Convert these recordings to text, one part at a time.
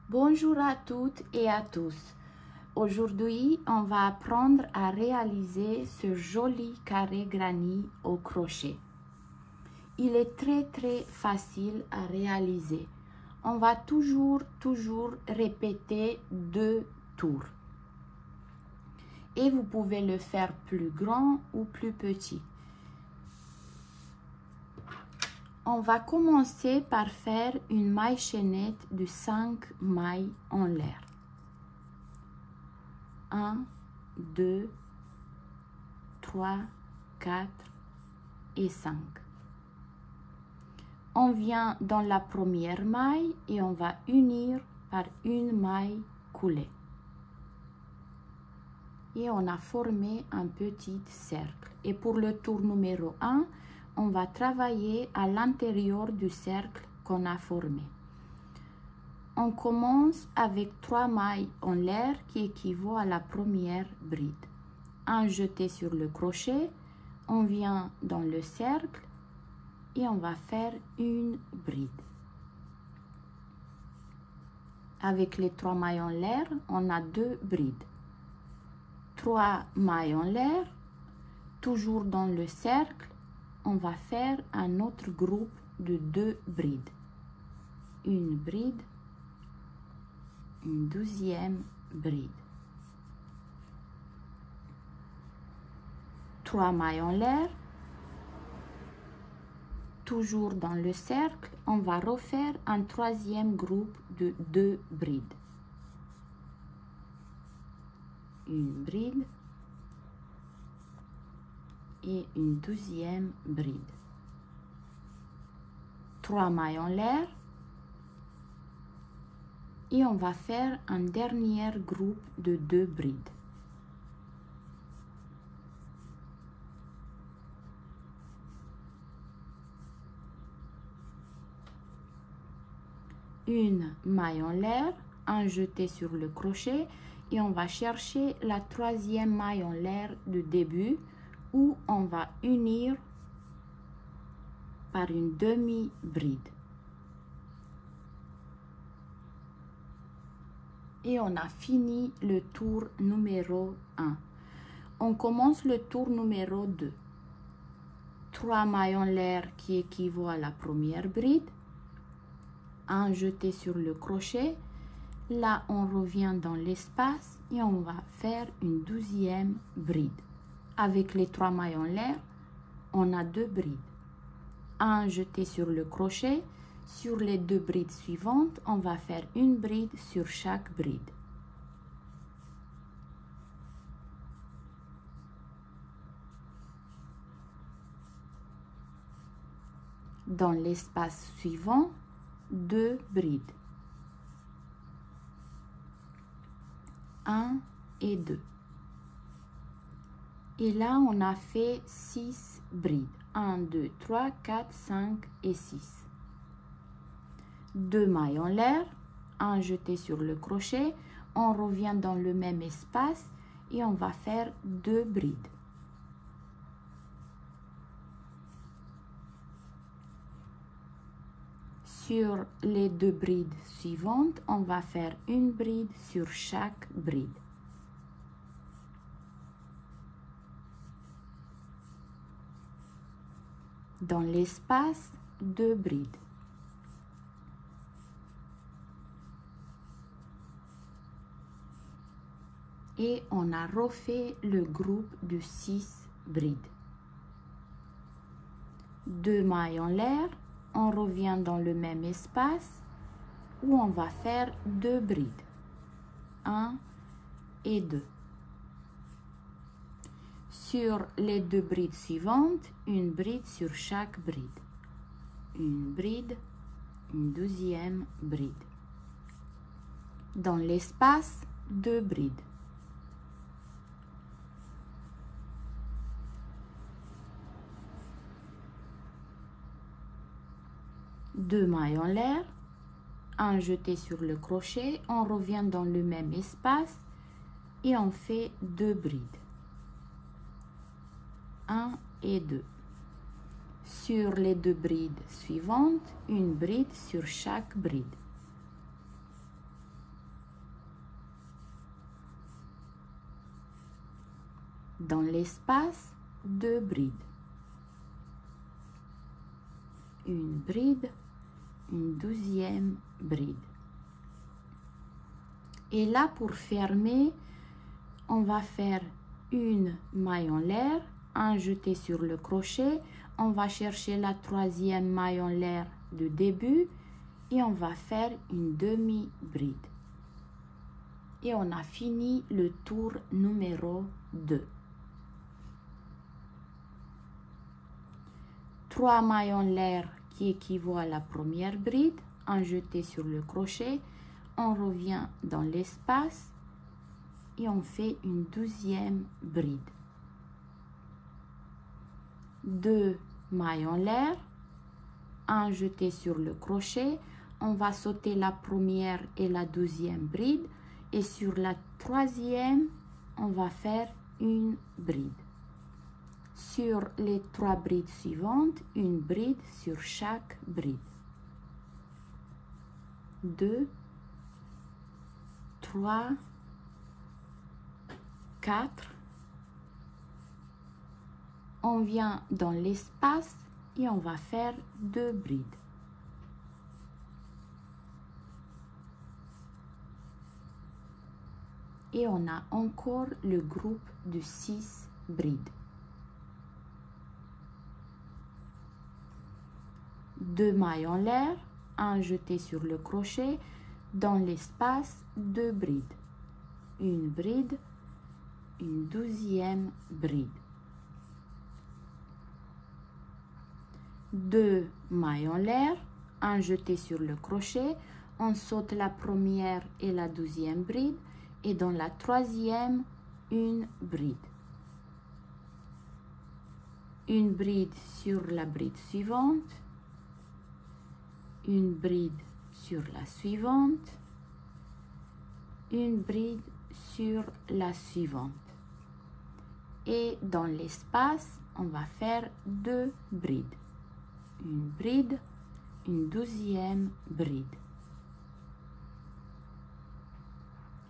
Bonjour à toutes et à tous. Aujourd'hui, on va apprendre à réaliser ce joli carré granit au crochet. Il est très facile à réaliser. On va toujours répéter 2 tours. Et vous pouvez le faire plus grand ou plus petit. On va commencer par faire une maille chaînette de 5 mailles en l'air. 1, 2, 3, 4 et 5. On vient dans la première maille et on va unir par une maille coulée. Et on a formé un petit cercle. Et pour le tour numéro 1, on va travailler à l'intérieur du cercle qu'on a formé. On commence avec 3 mailles en l'air qui équivaut à la première bride. Un jeté sur le crochet, on vient dans le cercle et on va faire une bride. Avec les 3 mailles en l'air, on a 2 brides. 3 mailles en l'air, toujours dans le cercle, on va faire un autre groupe de 2 brides. Une bride, une deuxième bride. 3 mailles en l'air, toujours dans le cercle, on va refaire un troisième groupe de 2 brides. Une bride et une deuxième bride. 3 mailles en l'air et on va faire un dernier groupe de 2 brides. Une maille en l'air, un jeté sur le crochet et on va chercher la troisième maille en l'air de début où on va unir par une demi-bride. Et on a fini le tour numéro 1. On commence le tour numéro 2. 3 mailles en l'air qui équivaut à la première bride. Un jeté sur le crochet. Là, on revient dans l'espace et on va faire une deuxième bride. Avec les 3 mailles en l'air, on a 2 brides. Un jeté sur le crochet. Sur les 2 brides suivantes, on va faire une bride sur chaque bride. Dans l'espace suivant, 2 brides. 1 et 2. Et là, on a fait 6 brides. 1, 2, 3, 4, 5 et 6. 2 mailles en l'air, un jeté sur le crochet, on revient dans le même espace et on va faire 2 brides. Sur les 2 brides suivantes, on va faire une bride sur chaque bride. Dans l'espace, 2 brides. Et on a refait le groupe de 6 brides. 2 mailles en l'air, on revient dans le même espace où on va faire 2 brides. 1 et 2. Sur les 2 brides suivantes, une bride sur chaque bride. Une bride, une deuxième bride. Dans l'espace, 2 brides. Deux mailles en l'air, un jeté sur le crochet, on revient dans le même espace et on fait 2 brides. 1 et 2. Sur les 2 brides suivantes, une bride sur chaque bride. dans l'espace 2 brides. Une bride, une 12e bride. Et là, pour fermer, on va faire une maille en l'air, un jeté sur le crochet, on va chercher la 3e maille en l'air de début et on va faire une demi-bride. Et on a fini le tour numéro 2. 3 mailles en l'air qui équivaut à la première bride, un jeté sur le crochet, on revient dans l'espace et on fait une 12e bride. 2 mailles en l'air, un jeté sur le crochet, on va sauter la première et la 12e bride et sur la 3e, on va faire une bride. Sur les 3 brides suivantes, une bride sur chaque bride. 2, 3, 4. On vient dans l'espace et on va faire 2 brides. Et on a encore le groupe de 6 brides. 2 mailles en l'air, un jeté sur le crochet, dans l'espace 2 brides. Une bride, une 12e bride. 2 mailles en l'air, un jeté sur le crochet, on saute la première et la 12e bride et dans la 3e, une bride. Une bride sur la bride suivante, une bride sur la suivante, une bride sur la suivante. Et dans l'espace, on va faire 2 brides. Une bride, une 12e bride.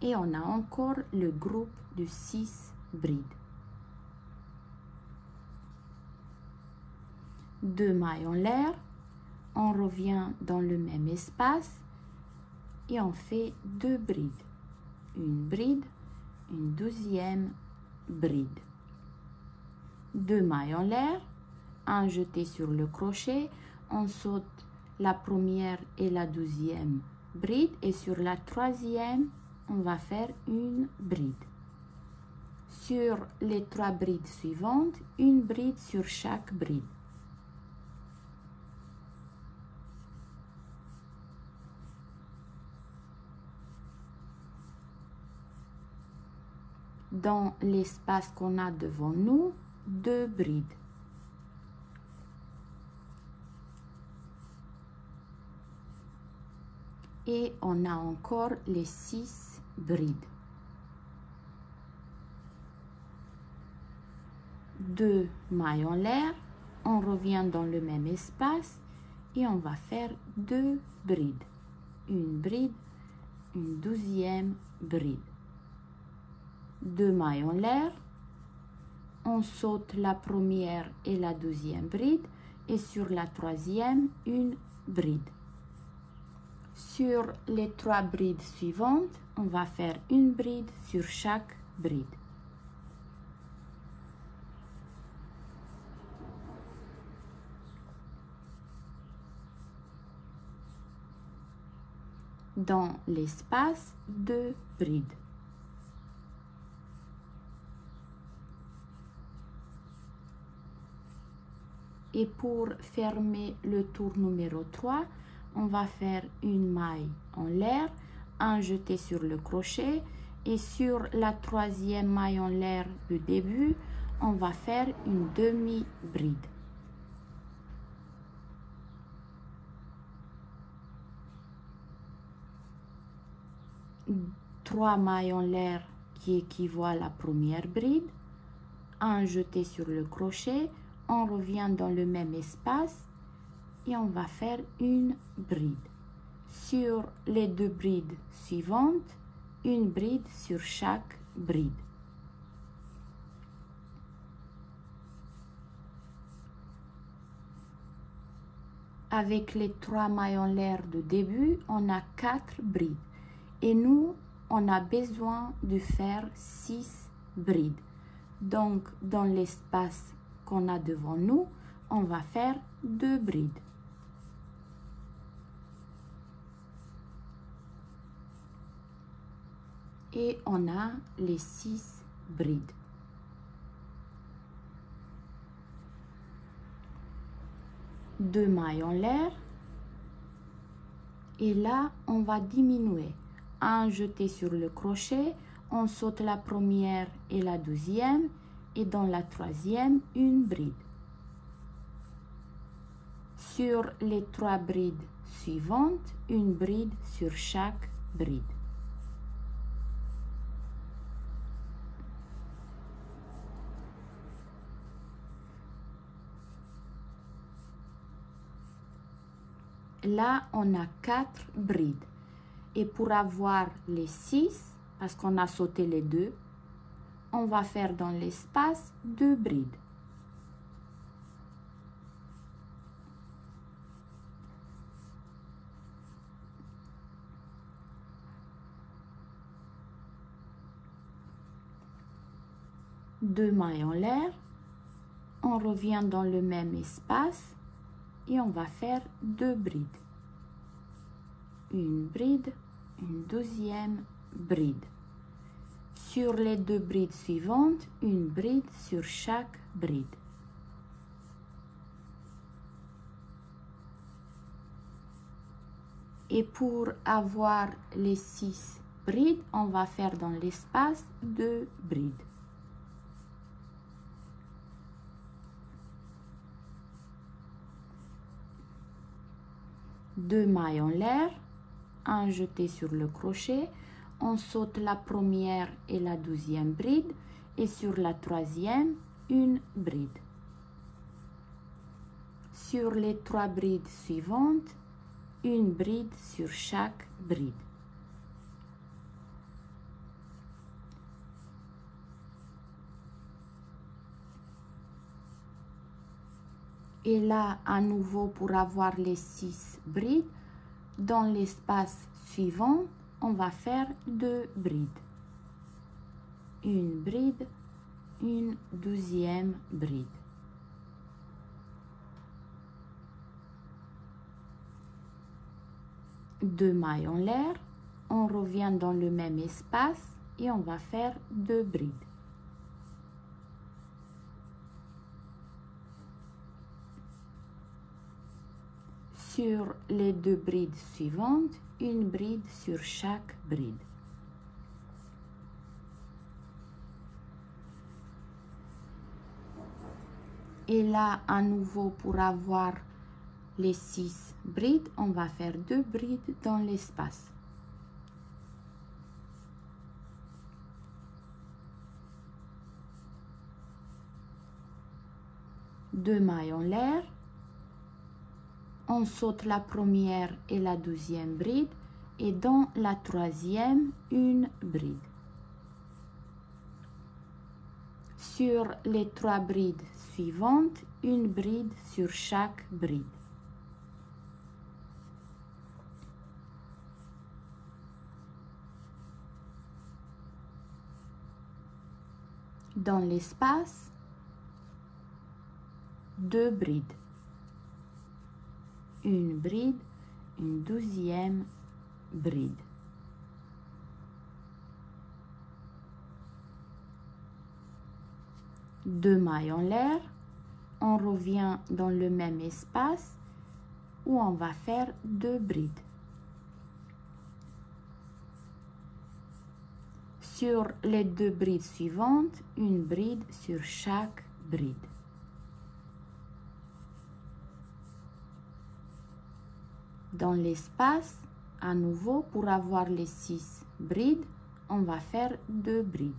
Et on a encore le groupe de 6 brides. 2 mailles en l'air, on revient dans le même espace et on fait 2 brides. Une bride, une 12e bride. 2 mailles en l'air, un jeté sur le crochet, on saute la première et la 12e bride et sur la 3e, on va faire une bride. Sur les 3 brides suivantes, une bride sur chaque bride. Dans l'espace qu'on a devant nous, 2 brides. Et on a encore les 6 brides. 2 mailles en l'air, on revient dans le même espace et on va faire 2 brides. Une bride, une 12e bride. 2 mailles en l'air, on saute la première et la 12e bride et sur la 3e, une bride. Sur les 3 brides suivantes, on va faire une bride sur chaque bride. Dans l'espace, 2 brides. Et pour fermer le tour numéro 3, on va faire une maille en l'air, un jeté sur le crochet et sur la 3e maille en l'air de début, on va faire une demi-bride. Trois mailles en l'air qui équivaut à la première bride, un jeté sur le crochet, on revient dans le même espace et on va faire une bride. Sur les 2 brides suivantes, une bride sur chaque bride. avec les 3 mailles en l'air de début, on a 4 brides. Et nous, on a besoin de faire 6 brides. Donc, dans l'espace qu'on a devant nous, on va faire 2 brides. Et on a les 6 brides. Deux mailles en l'air. Et là, on va diminuer. Un jeté sur le crochet, on saute la première et la deuxième, et dans la troisième, une bride. Sur les 3 brides suivantes, une bride sur chaque bride. Là, on a 4 brides. Et pour avoir les 6, parce qu'on a sauté les 2, on va faire dans l'espace 2 brides. Deux mailles en l'air. On revient dans le même espace. Et on va faire 2 brides. Une bride, une deuxième bride. Sur les 2 brides suivantes, une bride sur chaque bride. Et pour avoir les 6 brides, on va faire dans l'espace 2 brides. Deux mailles en l'air, un jeté sur le crochet, on saute la première et la deuxième bride et sur la troisième, une bride. Sur les 3 brides suivantes, une bride sur chaque bride. Et là, à nouveau, pour avoir les 6 brides, dans l'espace suivant, on va faire 2 brides. Une bride, une deuxième bride. Deux mailles en l'air, on revient dans le même espace et on va faire 2 brides. Sur les 2 brides suivantes, une bride sur chaque bride. Et là, à nouveau, pour avoir les 6 brides, on va faire 2 brides dans l'espace. Deux mailles en l'air. On saute la première et la deuxième bride et dans la troisième, une bride. Sur les 3 brides suivantes, une bride sur chaque bride. Dans l'espace, 2 brides. Une bride, une deuxième bride. Deux mailles en l'air, on revient dans le même espace où on va faire 2 brides. Sur les 2 brides suivantes, une bride sur chaque bride. Dans l'espace, à nouveau, pour avoir les 6 brides, on va faire 2 brides.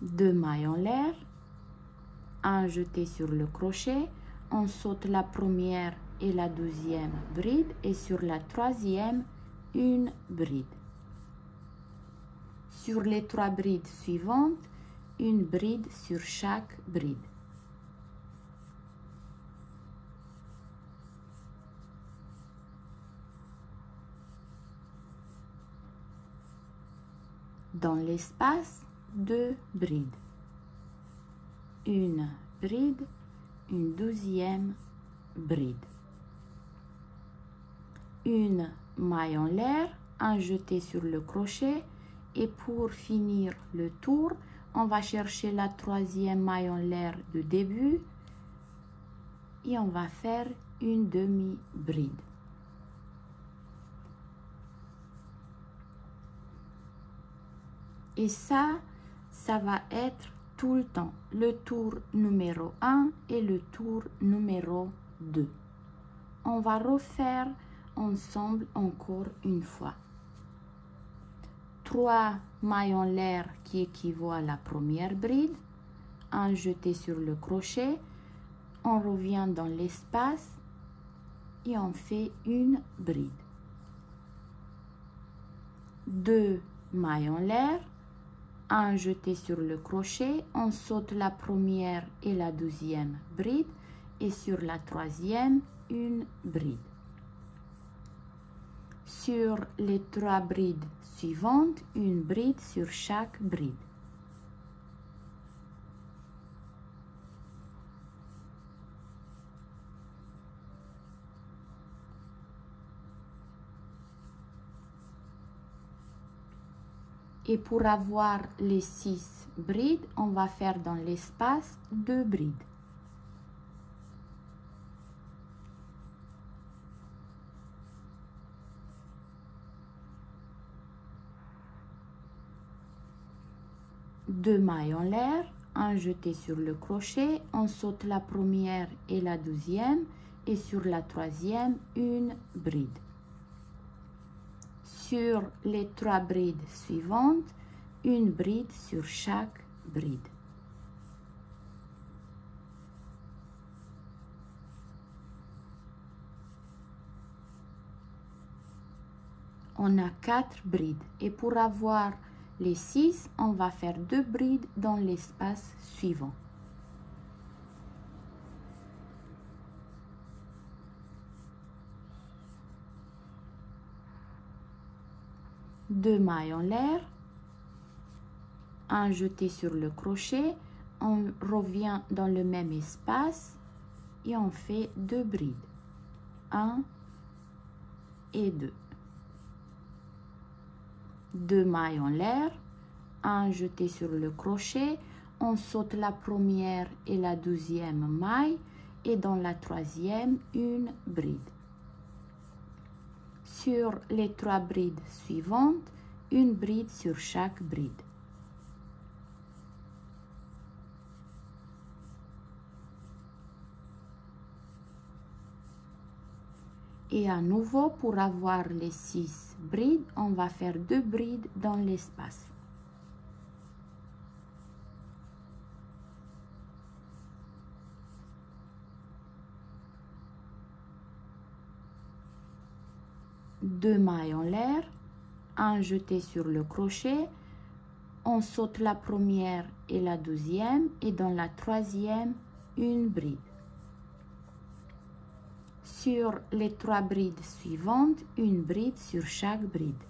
Deux mailles en l'air, un jeté sur le crochet, on saute la première et la deuxième bride et sur la troisième, une bride. Sur les 3 brides suivantes, une bride sur chaque bride. Dans l'espace, 2 brides. Une bride, une 12e bride. Une maille en l'air, un jeté sur le crochet et pour finir le tour, on va chercher la 3e maille en l'air de début et on va faire une demi-bride. Et ça va être tout le temps, le tour numéro 1 et le tour numéro 2. On va refaire ensemble encore une fois. 3 mailles en l'air qui équivaut à la première bride, un jeté sur le crochet, on revient dans l'espace et on fait une bride. 2 mailles en l'air, un jeté sur le crochet, on saute la première et la 12e bride et sur la 3e une bride. Sur les 3 brides suivantes, une bride sur chaque bride. Et pour avoir les 6 brides, on va faire dans l'espace 2 brides. Deux mailles en l'air, un jeté sur le crochet, on saute la première et la 12e et sur la 3e une bride. Sur les 3 brides suivantes, une bride sur chaque bride. On a 4 brides et pour avoir les 6, on va faire 2 brides dans l'espace suivant. Deux mailles en l'air, un jeté sur le crochet, on revient dans le même espace et on fait 2 brides, 1 et 2. 2 mailles en l'air, un jeté sur le crochet, on saute la première et la 12e maille et dans la 3e une bride. Sur les 3 brides suivantes, une bride sur chaque bride. Et à nouveau, pour avoir les 6 brides, on va faire 2 brides dans l'espace. Deux mailles en l'air, un jeté sur le crochet, on saute la première et la 12e et dans la 3e une bride. Sur les 3 brides suivantes, une bride sur chaque bride.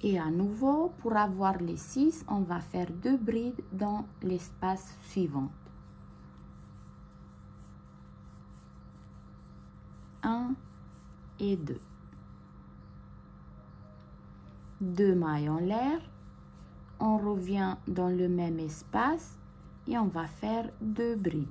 Et à nouveau, pour avoir les 6, on va faire 2 brides dans l'espace suivant. 1 et 2. 2 mailles en l'air, on revient dans le même espace et on va faire 2 brides.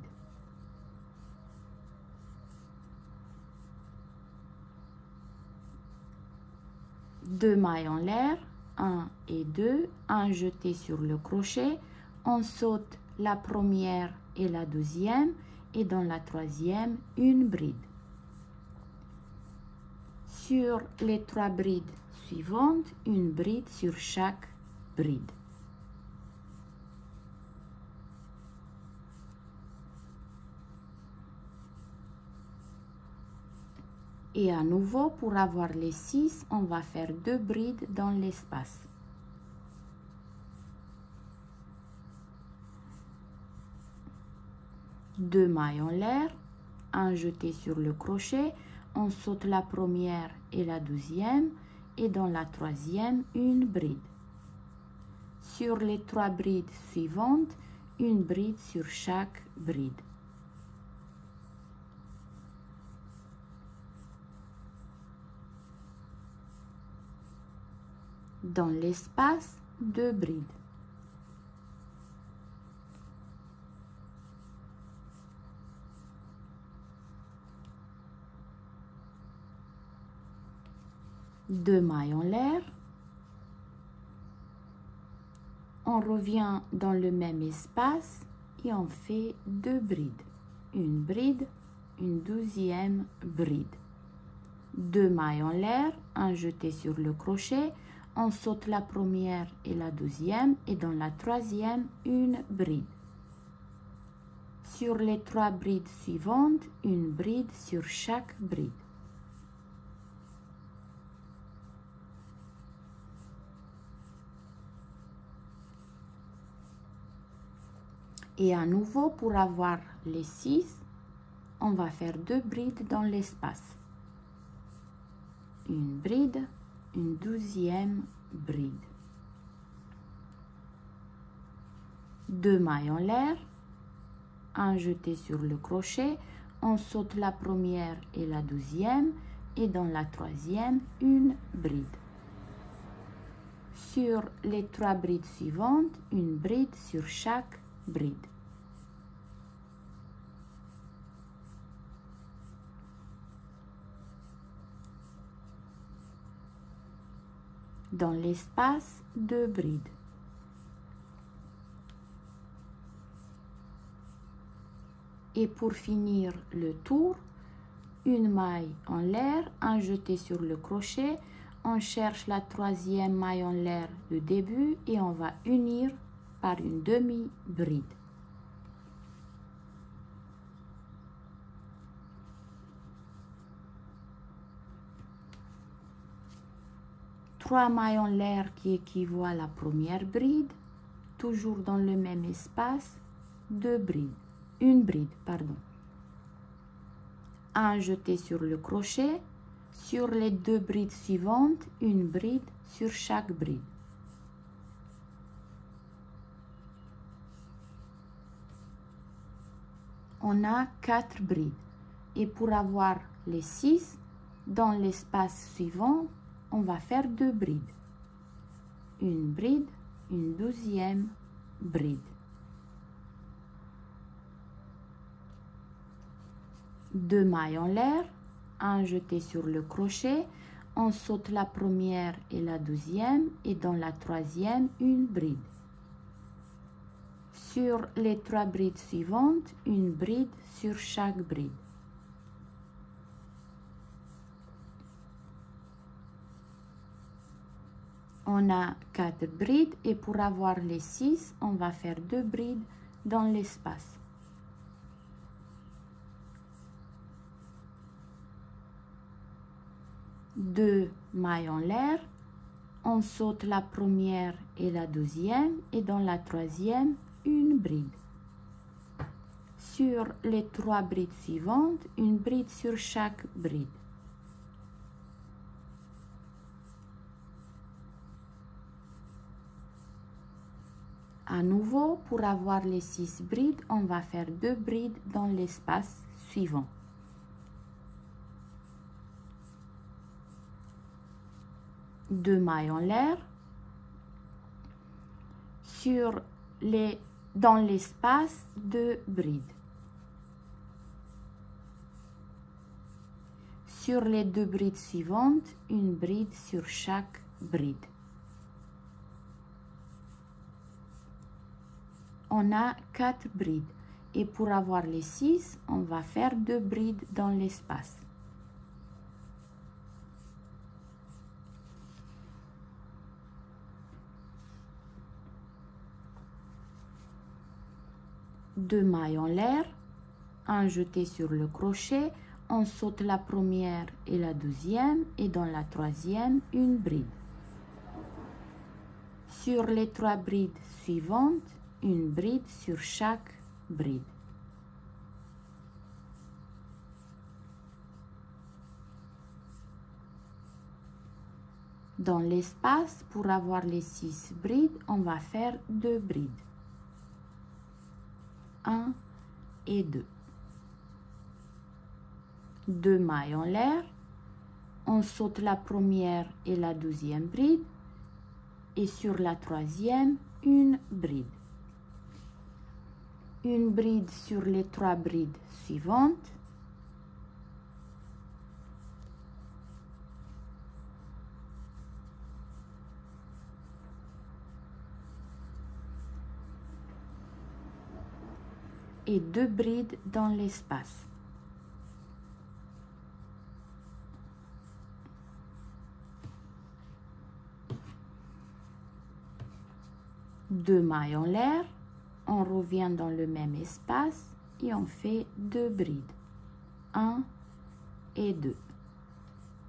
Deux mailles en l'air, 1 et 2, un jeté sur le crochet, on saute la première et la 12e et dans la 3e une bride. Sur les 3 brides suivantes, une bride sur chaque bride. Et à nouveau, pour avoir les 6, on va faire 2 brides dans l'espace. Deux mailles en l'air, un jeté sur le crochet, on saute la première et la deuxième, et dans la troisième, une bride. Sur les 3 brides suivantes, une bride sur chaque bride. Dans l'espace, 2 brides. Deux mailles en l'air. On revient dans le même espace et on fait 2 brides. Une bride, une deuxième bride. 2 mailles en l'air, un jeté sur le crochet, on saute la première et la deuxième et dans la troisième, une bride. Sur les 3 brides suivantes, une bride sur chaque bride. Et à nouveau, pour avoir les 6, on va faire 2 brides dans l'espace. Une bride, une deuxième bride. 2 mailles en l'air, un jeté sur le crochet, on saute la première et la deuxième et dans la troisième, une bride. Sur les 3 brides suivantes, une bride sur chaque bride. Dans l'espace, 2 brides. Et pour finir le tour, une maille en l'air, un jeté sur le crochet, on cherche la troisième maille en l'air du début et on va unir par une demi-bride. Trois mailles en l'air qui équivaut à la première bride, toujours dans le même espace, une bride, pardon. Un jeté sur le crochet, sur les 2 brides suivantes, une bride sur chaque bride. On a 4 brides et pour avoir les 6, dans l'espace suivant, on va faire 2 brides. Une bride, une deuxième bride. 2 mailles en l'air, un jeté sur le crochet, on saute la première et la deuxième et dans la troisième, une bride. Sur les 3 brides suivantes, une bride sur chaque bride. On a 4 brides et pour avoir les 6, on va faire 2 brides dans l'espace. Deux mailles en l'air, on saute la première et la deuxième et dans la troisième, une bride. Sur les 3 brides suivantes, une bride sur chaque bride. À nouveau, pour avoir les 6 brides, on va faire 2 brides dans l'espace suivant. Deux mailles en l'air. Dans l'espace, 2 brides. Sur les 2 brides suivantes, une bride sur chaque bride. On a 4 brides et pour avoir les 6, on va faire 2 brides dans l'espace. Deux mailles en l'air, un jeté sur le crochet, on saute la première et la deuxième et dans la troisième, une bride. Sur les 3 brides suivantes, une bride sur chaque bride. Dans l'espace, pour avoir les 6 brides, on va faire 2 brides. 1 et 2. 2 mailles en l'air. On saute la première et la deuxième bride. Et sur la troisième, une bride. Une bride sur les 3 brides suivantes. Et 2 brides dans l'espace. Deux mailles en l'air, on revient dans le même espace et on fait 2 brides. 1 et 2.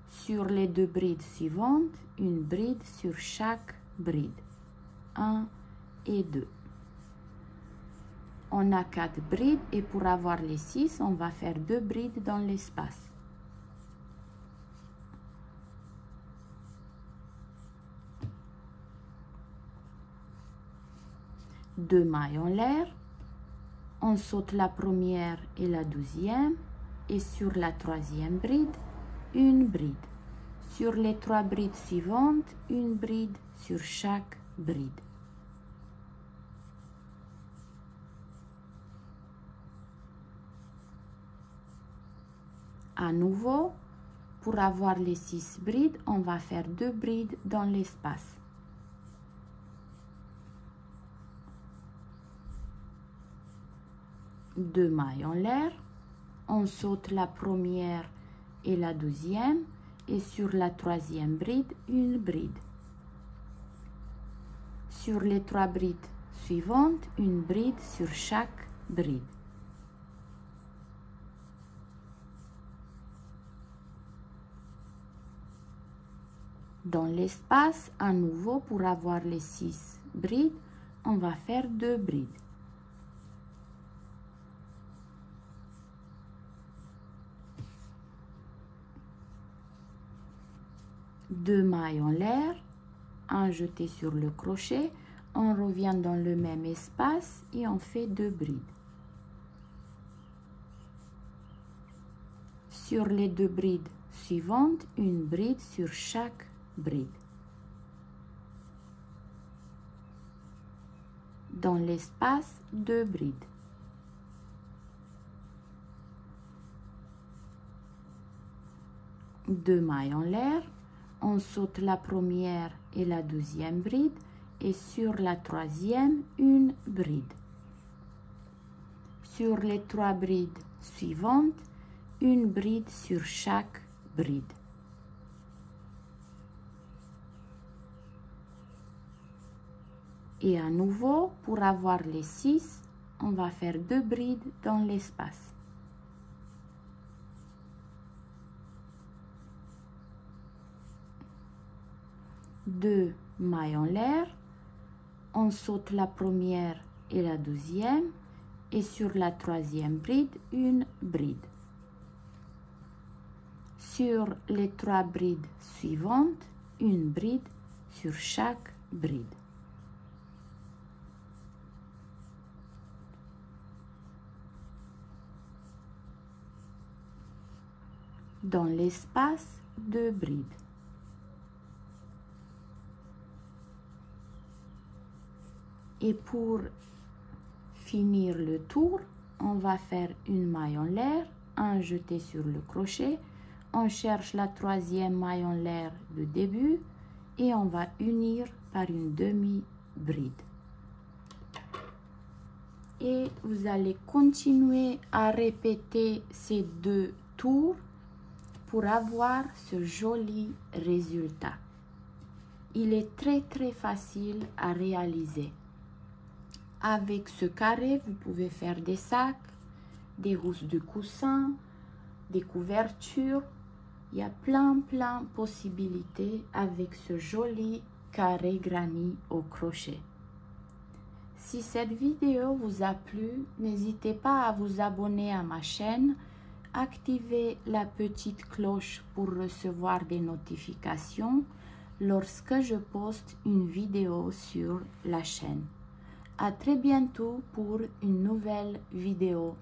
Sur les 2 brides suivantes, une bride sur chaque bride. 1 et 2. On a 4 brides et pour avoir les 6, on va faire 2 brides dans l'espace. Deux mailles en l'air, on saute la première et la deuxième et sur la troisième bride, une bride. Sur les 3 brides suivantes, une bride sur chaque bride. À nouveau, pour avoir les 6 brides, on va faire 2 brides dans l'espace. Deux mailles en l'air, on saute la première et la deuxième et sur la troisième bride, une bride. Sur les 3 brides suivantes, une bride sur chaque bride. Dans l'espace, à nouveau, pour avoir les 6 brides, on va faire 2 brides. Deux mailles en l'air, un jeté sur le crochet, on revient dans le même espace et on fait 2 brides. Sur les 2 brides suivantes, une bride sur chaque bride. Dans l'espace, 2 brides. Deux mailles en l'air, on saute la première et la deuxième bride et sur la troisième, une bride. Sur les 3 brides suivantes, une bride sur chaque bride. Et à nouveau, pour avoir les 6, on va faire 2 brides dans l'espace. Deux mailles en l'air, on saute la première et la deuxième et sur la troisième bride, une bride. Sur les 3 brides suivantes, une bride sur chaque bride. Dans l'espace, 2 brides. Et pour finir le tour, on va faire une maille en l'air, un jeté sur le crochet, on cherche la troisième maille en l'air de début et on va unir par une demi-bride. Et vous allez continuer à répéter ces 2 tours pour avoir ce joli résultat. Il est très facile à réaliser. Avec ce carré, vous pouvez faire des sacs, des housses de coussin, des couvertures. Il y a plein de possibilités avec ce joli carré granit au crochet. Si cette vidéo vous a plu, n'hésitez pas à vous abonner à ma chaîne, activez la petite cloche pour recevoir des notifications lorsque je poste une vidéo sur la chaîne. À très bientôt pour une nouvelle vidéo.